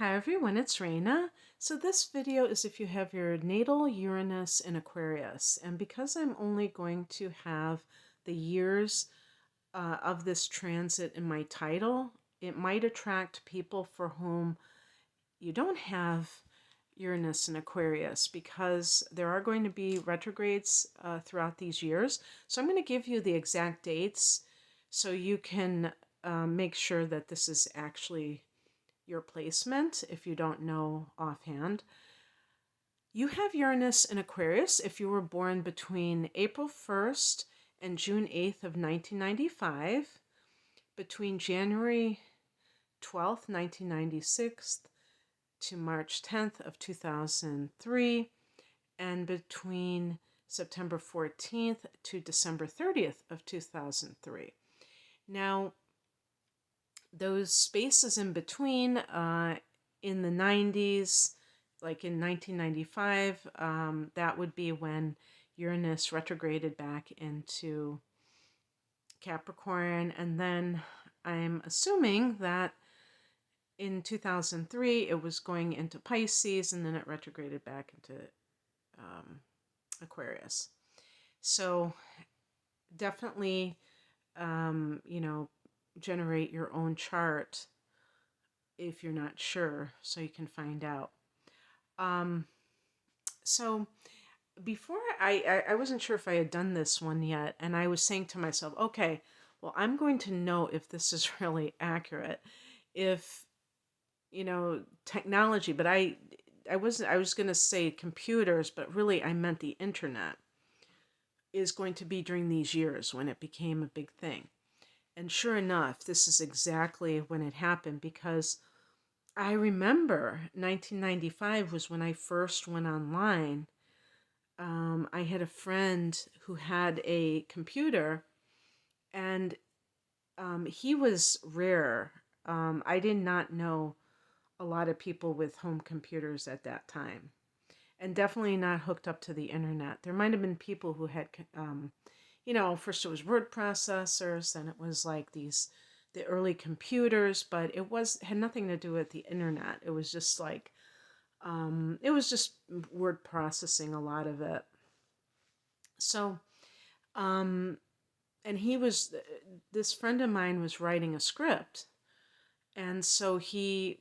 Hi everyone, it's Raina. So this video is if you have your natal Uranus in Aquarius. And because I'm only going to have the years of this transit in my title, it might attract people for whom you don't have Uranus in Aquarius because there are going to be retrogrades throughout these years. So I'm going to give you the exact dates so you can make sure that this is actually your placement if you don't know offhand. You have Uranus in Aquarius if you were born between April 1st and June 8th of 1995, between January 12th, 1996 to March 10th of 2003, and between September 14th to December 30th of 2003. Now, those spaces in between, in the 90s, like in 1995, that would be when Uranus retrograded back into Capricorn. And then I'm assuming that in 2003, it was going into Pisces, and then it retrograded back into Aquarius. So definitely, generate your own chart if you're not sure, so you can find out. So before I wasn't sure if I had done this one yet, and I was saying to myself, okay, well, I'm going to know if this is really accurate, if technology, but I was going to say computers, but really I meant the internet is going to be during these years when it became a big thing. And sure enough, this is exactly when it happened, because I remember 1995 was when I first went online. I had a friend who had a computer, and he was rare. I did not know a lot of people with home computers at that time, and definitely not hooked up to the internet. There might have been people who had, first it was word processors, then it was like the early computers, but had nothing to do with the internet. It was just like, it was just word processing, a lot of it. So, and this friend of mine was writing a script. And so he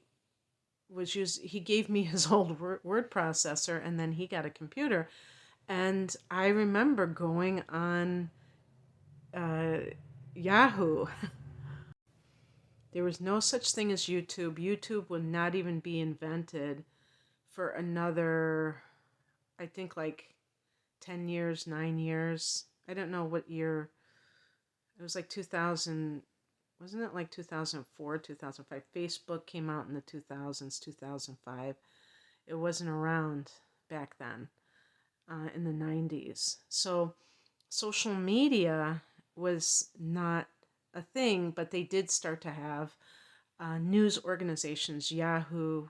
gave me his old word processor, and then he got a computer. And I remember going on Yahoo. There was no such thing as YouTube. YouTube would not even be invented for another, I think, like 10 years, 9 years. I don't know what year. It was like 2000, wasn't it like 2004, 2005? Facebook came out in the 2000s, 2005. It wasn't around back then, in the 90s. So social media was not a thing, but they did start to have news organizations. Yahoo,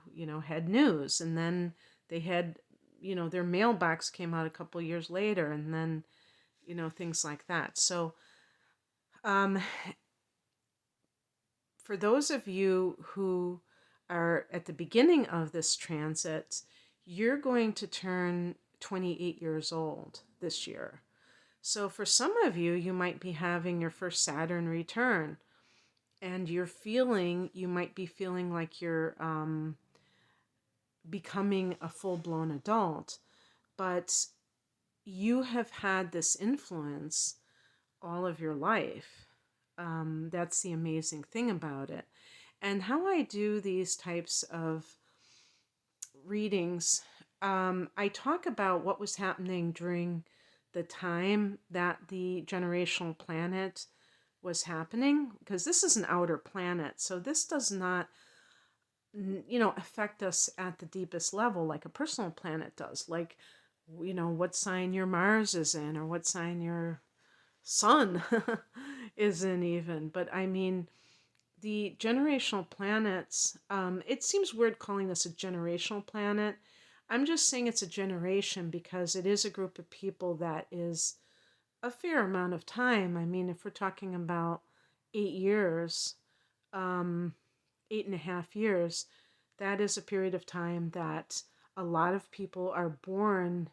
had news, and then they had, their mailbox came out a couple years later, and then, things like that. So, for those of you who are at the beginning of this transit, you're going to turn 28 years old this year. So for some of you, you might be having your first Saturn return, and you might be feeling like you're becoming a full-blown adult, but you have had this influence all of your life. That's the amazing thing about it. And how I do these types of readings, I talk about what was happening during the time that the generational planet was happening, because this is an outer planet, so this does not affect us at the deepest level like a personal planet does, like what sign your Mars is in, or what sign your sun is in even. But I mean, the generational planets, it seems weird calling this a generational planet. I'm just saying it's a generation because it is a group of people that is a fair amount of time. I mean, if we're talking about 8 years, 8.5 years, that is a period of time that a lot of people are born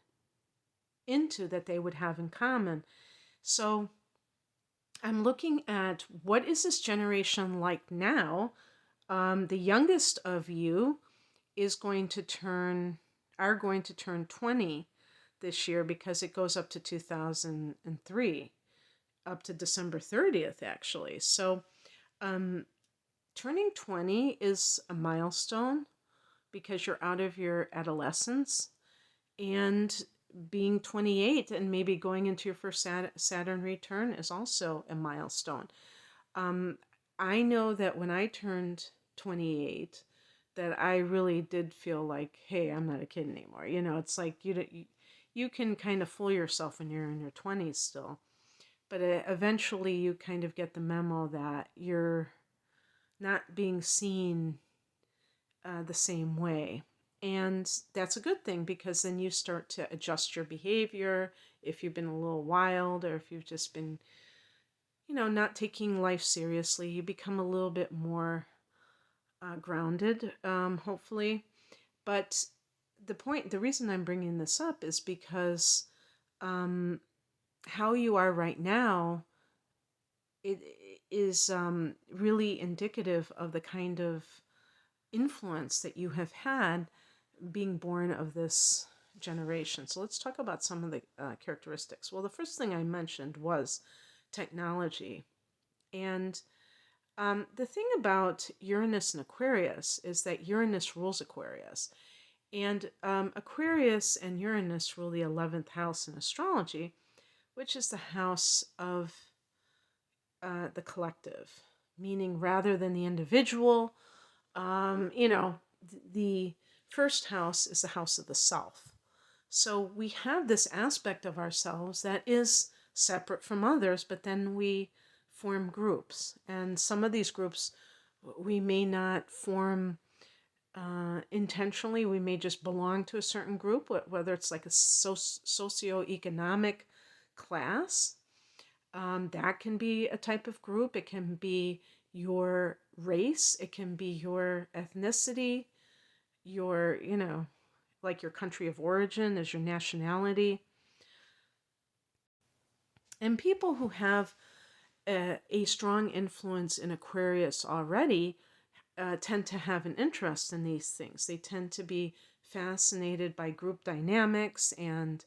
into that they would have in common. So I'm looking at what is this generation like now. The youngest of you is going to turn, are going to turn 20 this year because it goes up to 2003, up to December 30th, actually. So turning 20 is a milestone because you're out of your adolescence, and being 28 and maybe going into your first Saturn return is also a milestone. I know that when I turned 28, that I really did feel like, hey, I'm not a kid anymore. You know, it's like you can kind of fool yourself when you're in your 20s still, but eventually you kind of get the memo that you're not being seen the same way. And that's a good thing because then you start to adjust your behavior if you've been a little wild, or if you've just been, not taking life seriously. You become a little bit more grounded, hopefully. But the reason I'm bringing this up is because how you are right now, it is really indicative of the kind of influence that you have had being born of this generation. So let's talk about some of the characteristics. Well, the first thing I mentioned was technology. And the thing about Uranus and Aquarius is that Uranus rules Aquarius. And Aquarius and Uranus rule the 11th house in astrology, which is the house of the collective, meaning rather than the individual, the first house is the house of the self. So we have this aspect of ourselves that is separate from others, but then we form groups. And some of these groups we may not form intentionally. We may just belong to a certain group, whether it's like a socioeconomic class. That can be a type of group. It can be your race. It can be your ethnicity, your, like your country of origin is your nationality. And people who have a strong influence in Aquarius already tend to have an interest in these things. They tend to be fascinated by group dynamics, and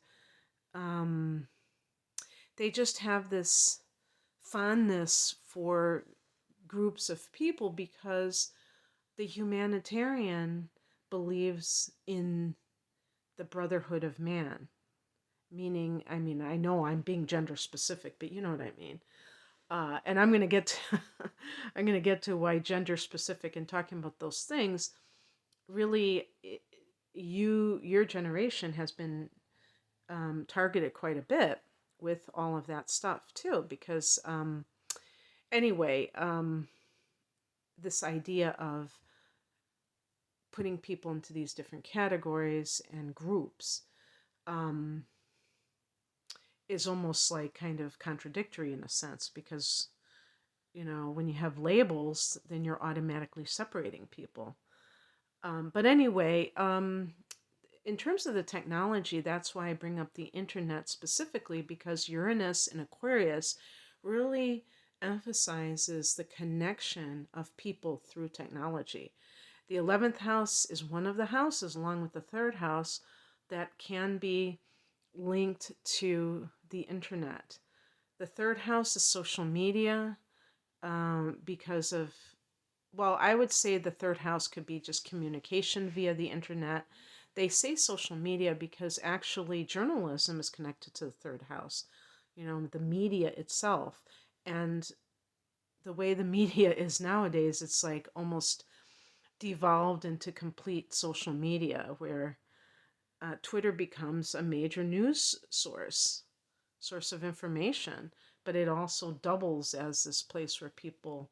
they just have this fondness for groups of people because the humanitarian believes in the brotherhood of man. Meaning, I know I'm being gender specific, but you know what I mean. And I'm going to get to I'm going to get to why gender specific and talking about those things really your generation has been targeted quite a bit with all of that stuff too, because anyway, this idea of putting people into these different categories and groups is almost like kind of contradictory in a sense, because when you have labels, then you're automatically separating people. But anyway, in terms of the technology, that's why I bring up the internet specifically, because Uranus in Aquarius really emphasizes the connection of people through technology. The 11th house is one of the houses, along with the third house, that can be linked to the internet. The third house is social media, because of, well, I would say the third house could be just communication via the internet. They say social media because actually journalism is connected to the third house, the media itself. And the way the media is nowadays, it's like almost devolved into complete social media, where Twitter becomes a major news source of information, but it also doubles as this place where people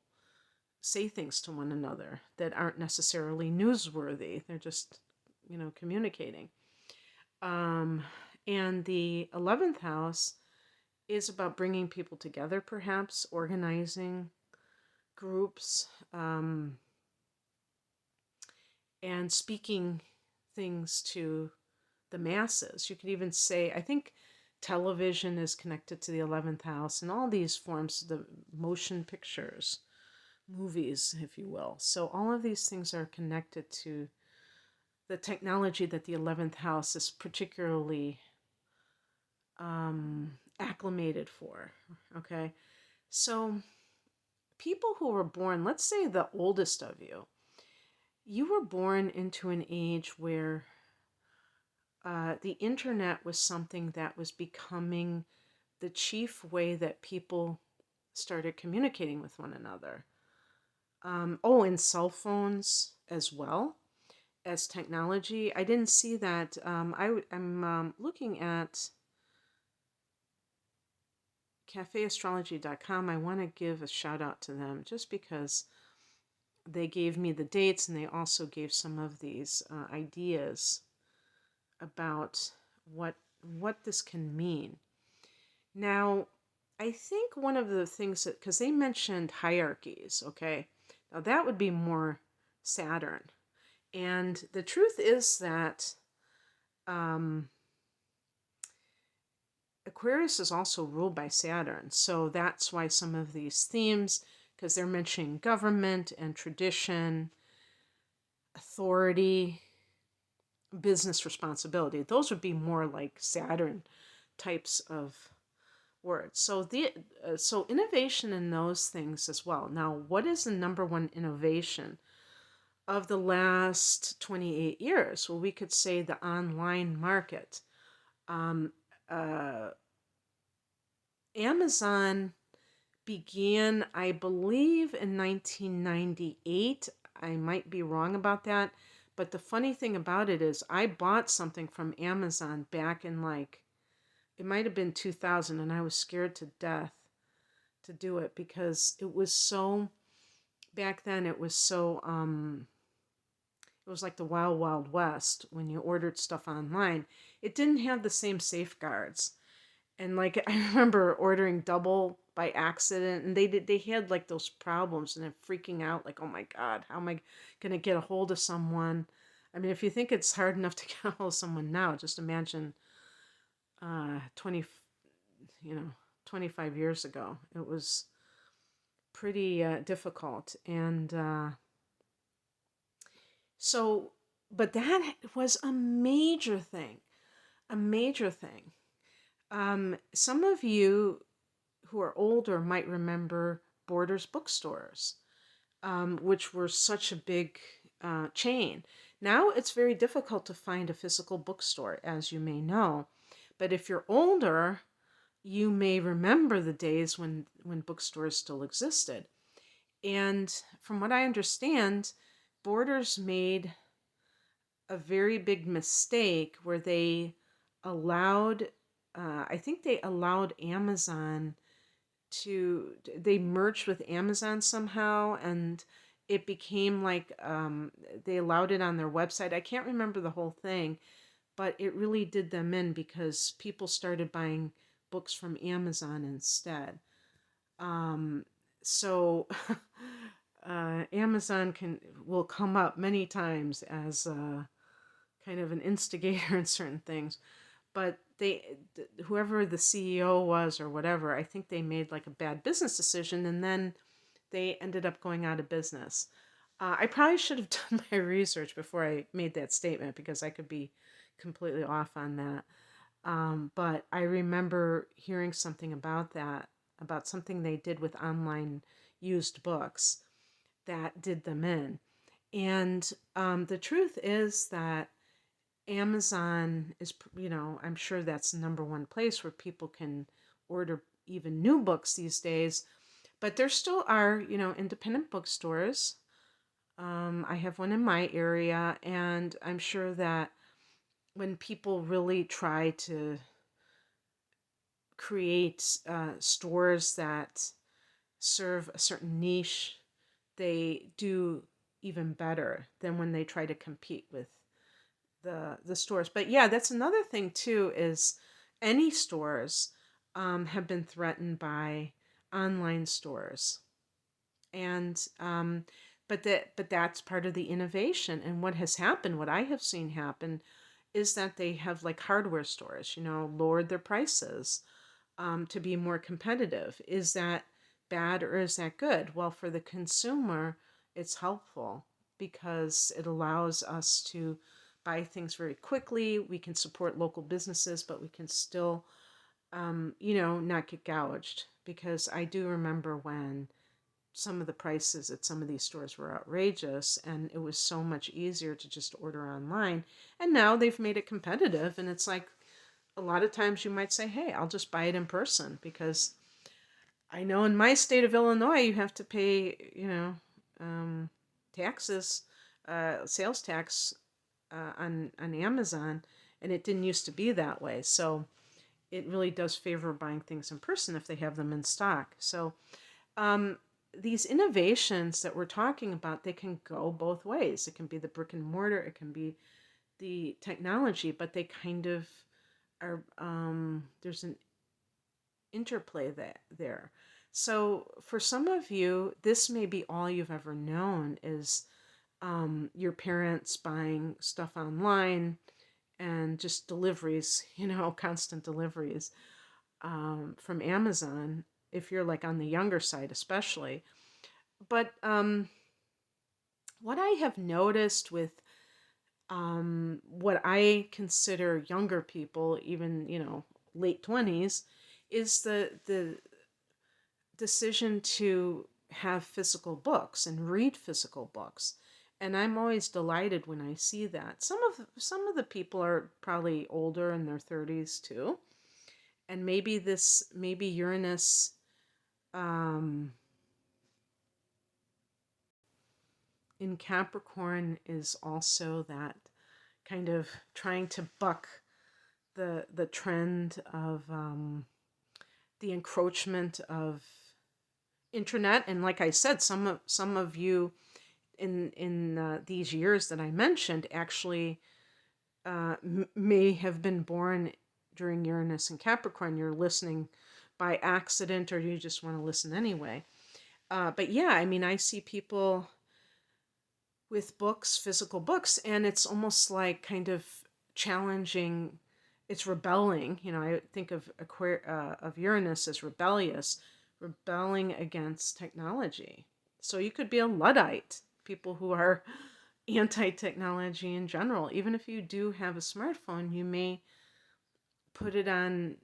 say things to one another that aren't necessarily newsworthy. They're just, communicating. And the 11th house is about bringing people together, perhaps organizing groups. and speaking things to the masses. You could even say, I think television is connected to the 11th house and all these forms, the motion pictures, movies, if you will. So all of these things are connected to the technology that the 11th house is particularly acclimated for. Okay. So people who were born, let's say the oldest of you, you were born into an age where the internet was something that was becoming the chief way that people started communicating with one another. And cell phones as well as technology. I didn't see that. I'm looking at cafeastrology.com. I want to give a shout out to them just because they gave me the dates and they also gave some of these ideas about what this can mean. Now, I think one of the things that, because they mentioned hierarchies, okay? Now that would be more Saturn. And the truth is that Aquarius is also ruled by Saturn. So that's why some of these themes, because they're mentioning government and tradition, authority, business responsibility, those would be more like Saturn types of words. So innovation in those things as well. Now, what is the number one innovation of the last 28 years? Well, we could say the online market. Amazon began, I believe, in 1998. I might be wrong about that. But the funny thing about it is I bought something from Amazon back in it might have been 2000, and I was scared to death to do it because it was so, back then it was so, it was like the wild, wild west when you ordered stuff online. It didn't have the same safeguards. And like I remember ordering double by accident, and they had like those problems, and then freaking out like, oh my god, how am I gonna get a hold of someone? I mean, if you think it's hard enough to get a hold of someone now, just imagine 20 25 years ago. It was pretty difficult. And so, but that was a major thing, a major thing. Some of you who are older might remember Borders bookstores, which were such a big chain. Now it's very difficult to find a physical bookstore, as you may know. But if you're older, you may remember the days when bookstores still existed. And from what I understand, Borders made a very big mistake where they allowed, I think they allowed Amazon they merged with Amazon somehow, and it became like they allowed it on their website. I can't remember the whole thing, but it really did them in because people started buying books from Amazon instead. So Amazon will come up many times as kind of an instigator in certain things, but whoever the CEO was or whatever, I think they made like a bad business decision, and then they ended up going out of business. I probably should have done my research before I made that statement because I could be completely off on that. But I remember hearing something about that, about something they did with online used books that did them in. And the truth is that Amazon is, I'm sure that's the number one place where people can order even new books these days. But there still are, independent bookstores. I have one in my area, and I'm sure that when people really try to create stores that serve a certain niche, they do even better than when they try to compete with the stores. But yeah, that's another thing too, is any stores have been threatened by online stores. And but that's part of the innovation. And what has happened, what I have seen happen, is that they have, like hardware stores, lowered their prices to be more competitive. Is that bad or is that good? Well, for the consumer, it's helpful because it allows us to buy things very quickly. We can support local businesses, but we can still, not get gouged. Because I do remember when some of the prices at some of these stores were outrageous, and it was so much easier to just order online. And now they've made it competitive, and it's like a lot of times you might say, hey, I'll just buy it in person, because I know in my state of Illinois you have to pay, taxes, sales tax on Amazon, and it didn't used to be that way. So it really does favor buying things in person if they have them in stock. So these innovations that we're talking about, they can go both ways. It can be the brick and mortar, it can be the technology, but they kind of are, there's an interplay there. So for some of you, this may be all you've ever known is your parents buying stuff online and just deliveries, constant deliveries from Amazon, if you're like on the younger side especially. But what I have noticed with what I consider younger people, even, late 20s, is the decision to have physical books and read physical books. And I'm always delighted when I see that. Some of the people are probably older, in their 30s too. And maybe Uranus in Capricorn is also that kind of trying to buck the trend of the encroachment of internet. And like I said, some of you in these years that I mentioned actually may have been born during Uranus and Capricorn. You're listening by accident, or you just want to listen anyway. But yeah, I mean, I see people with books, physical books, and it's almost like kind of challenging. It's rebelling. I think of Uranus as rebellious, rebelling against technology. So you could be a Luddite, people who are anti-technology in general. Even if you do have a smartphone, you may put it on,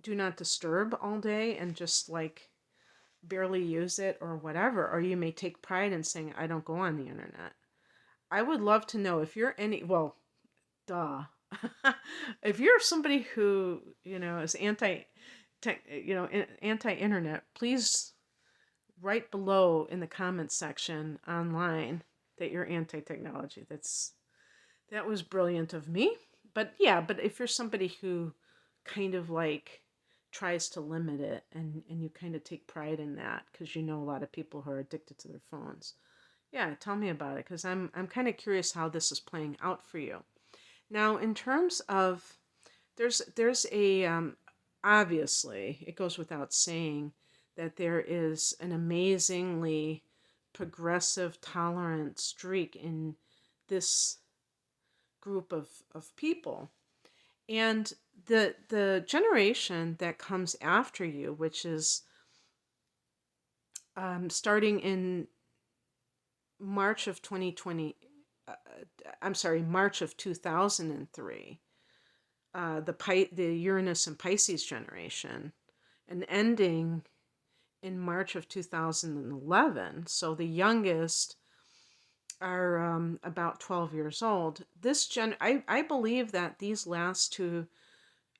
do not disturb all day and just like barely use it or whatever. Or you may take pride in saying, I don't go on the internet. I would love to know if you're duh. If you're somebody who, is anti-internet, please write below in the comments section online that you're anti-technology. That was brilliant of me. But yeah, but if you're somebody who kind of like tries to limit it, and you kind of take pride in that because a lot of people who are addicted to their phones. Yeah, tell me about it, because I'm kind of curious how this is playing out for you. Now, in terms of, there's a, obviously, it goes without saying that there is an amazingly progressive, tolerant streak in this group of people. And the generation that comes after you, which is starting in March of 2020, March of 2003, the Uranus and Pisces generation, and ending in March of 2011. So the youngest are about 12 years old. I believe that these last two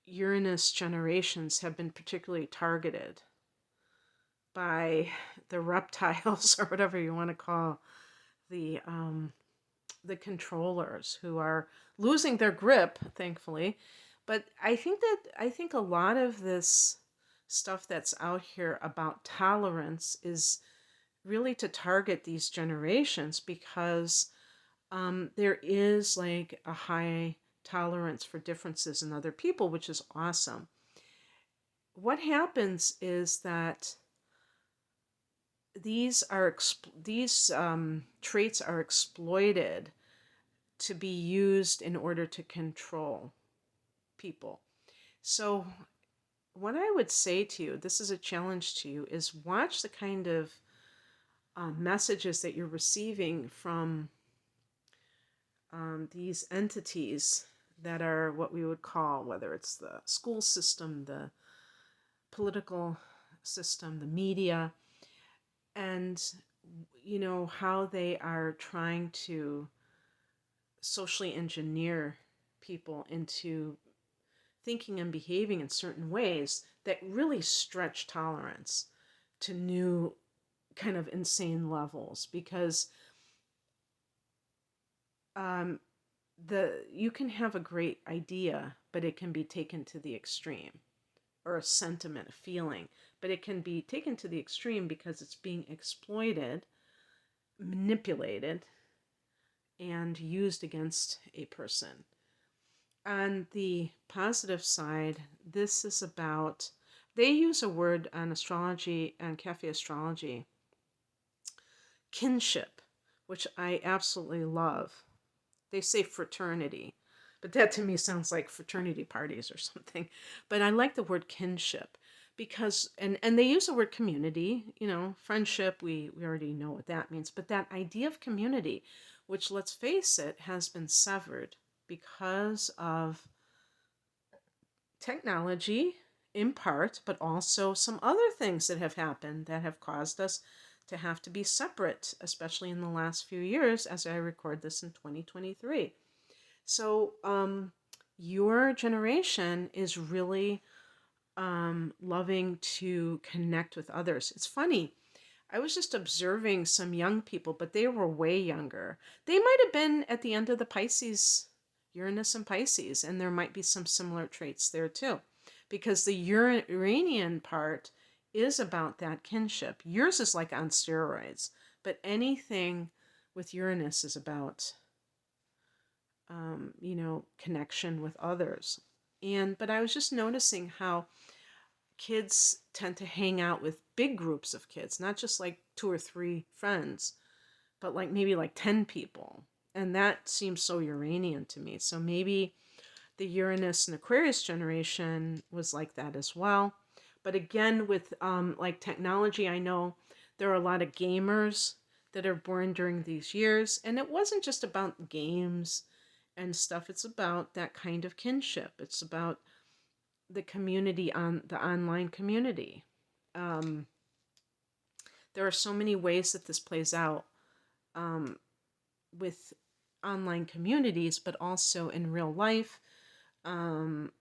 Uranus generations have been particularly targeted by the reptiles, or whatever you want to call the controllers, who are losing their grip, thankfully. But I think a lot of this stuff that's out here about tolerance is really to target these generations, because there is like a high tolerance for differences in other people, which is awesome. What happens is that these traits are exploited to be used in order to control people. So what I would say to you, this is a challenge to you, is watch the kind of messages that you're receiving from these entities that are what we would call, whether it's the school system, the political system, the media, and how they are trying to socially engineer people into thinking and behaving in certain ways that really stretch tolerance to new kind of insane levels, because you can have a great idea, but it can be taken to the extreme, or a sentiment, a feeling, but it can be taken to the extreme because it's being exploited, manipulated, and used against a person. On the positive side, this is about, they use a word on astrology and cafe astrology, kinship, which I absolutely love. They say fraternity, but that to me sounds like fraternity parties or something. But I like the word kinship because, and they use the word community, friendship, we already know what that means. But that idea of community, which, let's face it, has been severed because of technology in part, but also some other things that have happened that have caused us to have to be separate, especially in the last few years as I record this in 2023. So your generation is really loving to connect with others. It's funny. I was just observing some young people, but they were way younger. They might have been at the end of the Pisces, Uranus and Pisces, and there might be some similar traits there too. Because the Uranian part is about that kinship. Yours is like on steroids, but anything with Uranus is about, connection with others. But I was just noticing how kids tend to hang out with big groups of kids, not just like 2 or 3 friends, but like maybe like 10 people. And that seems so Uranian to me. So maybe the Uranus and Aquarius generation was like that as well. But again, with like technology, I know there are a lot of gamers that are born during these years. And it wasn't just about games and stuff. It's about that kind of kinship. It's about the community, on the online community. There are so many ways that this plays out with online communities, but also in real life. There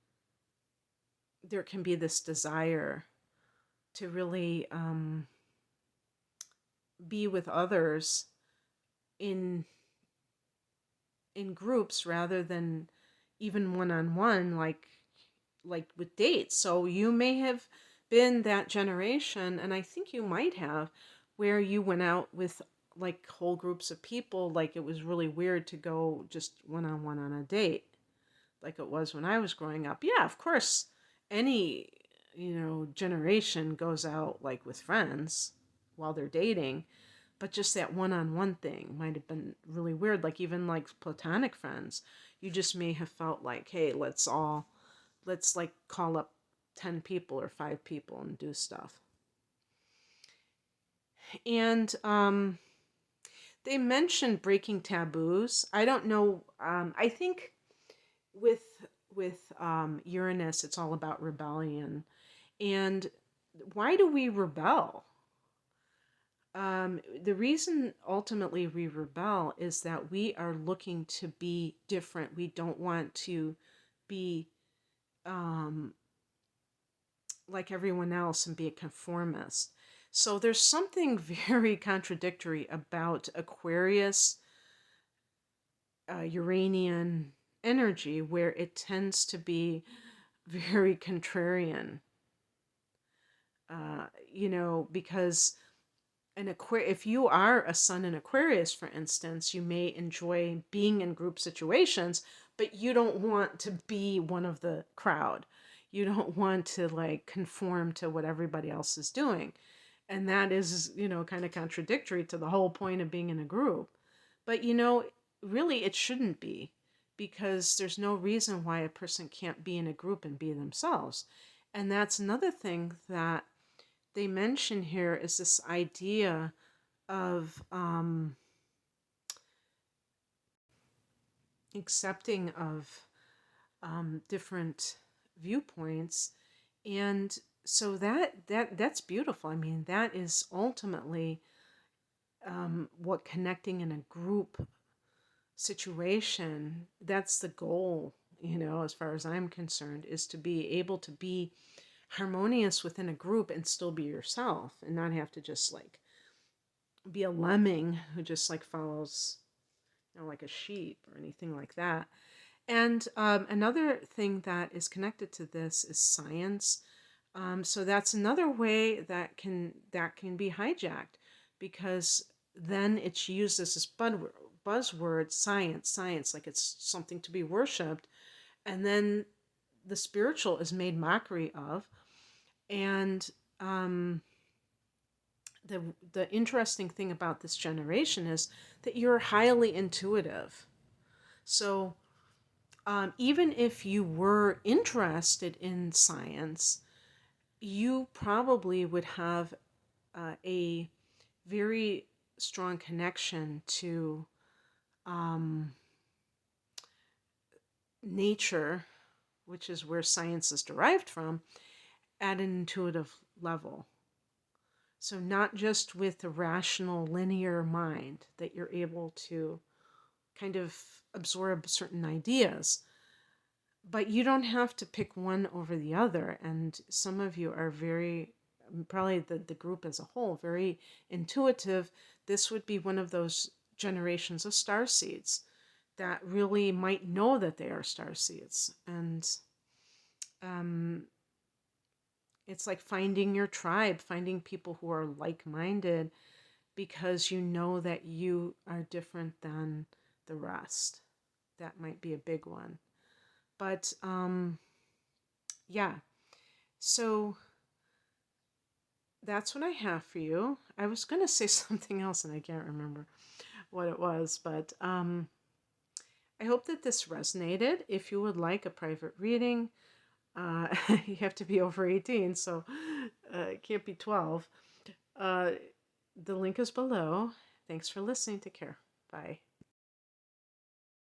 can be this desire to really be with others in groups rather than even one-on-one, like with dates. So you may have been that generation, and I think you might have, where you went out with like whole groups of people. Like it was really weird to go just one-on-one on a date, like it was when I was growing up. Yeah, of course, any generation goes out like with friends while they're dating, but just that one-on-one thing might have been really weird. Like even like platonic friends, you just may have felt like, hey, let's like call up 10 people or 5 people and do stuff. And they mentioned breaking taboos. I don't know. I think with Uranus, it's all about rebellion. And why do we rebel? The reason ultimately we rebel is that we are looking to be different. We don't want to be like everyone else and be a conformist. So there's something very contradictory about Aquarius, Uranian energy, where it tends to be very contrarian. Because if you are a sun in Aquarius, for instance, you may enjoy being in group situations, but you don't want to be one of the crowd. You don't want to like conform to what everybody else is doing. And that is, kind of contradictory to the whole point of being in a group. But, really it shouldn't be, because there's no reason why a person can't be in a group and be themselves. And that's another thing that they mention here, is this idea of accepting of different viewpoints. And so that's beautiful. I mean, that is ultimately what connecting in a group situation, that's the goal, as far as I'm concerned, is to be able to be harmonious within a group and still be yourself, and not have to just like be a lemming who just like follows, like a sheep or anything like that. And another thing that is connected to this is science. So that's another way that can be hijacked, because then it's used as this buzzword, science, like it's something to be worshipped, and then the spiritual is made mockery of. And the interesting thing about this generation is that you're highly intuitive. So even if you were interested in science, you probably would have a very strong connection to nature, which is where science is derived from, at an intuitive level. So, not just with a rational, linear mind that you're able to kind of absorb certain ideas, but you don't have to pick one over the other. And some of you are very, probably the group as a whole, very intuitive. This would be one of those generations of star seeds that really might know that they are star seeds. And it's like finding your tribe, finding people who are like-minded, because you know that you are different than the rest. That might be a big one. But yeah, so that's what I have for you. I was going to say something else and I can't remember what it was, but I hope that this resonated. If you would like a private reading, you have to be over 18, so it can't be 12. The link is below. Thanks for listening. Take care. Bye.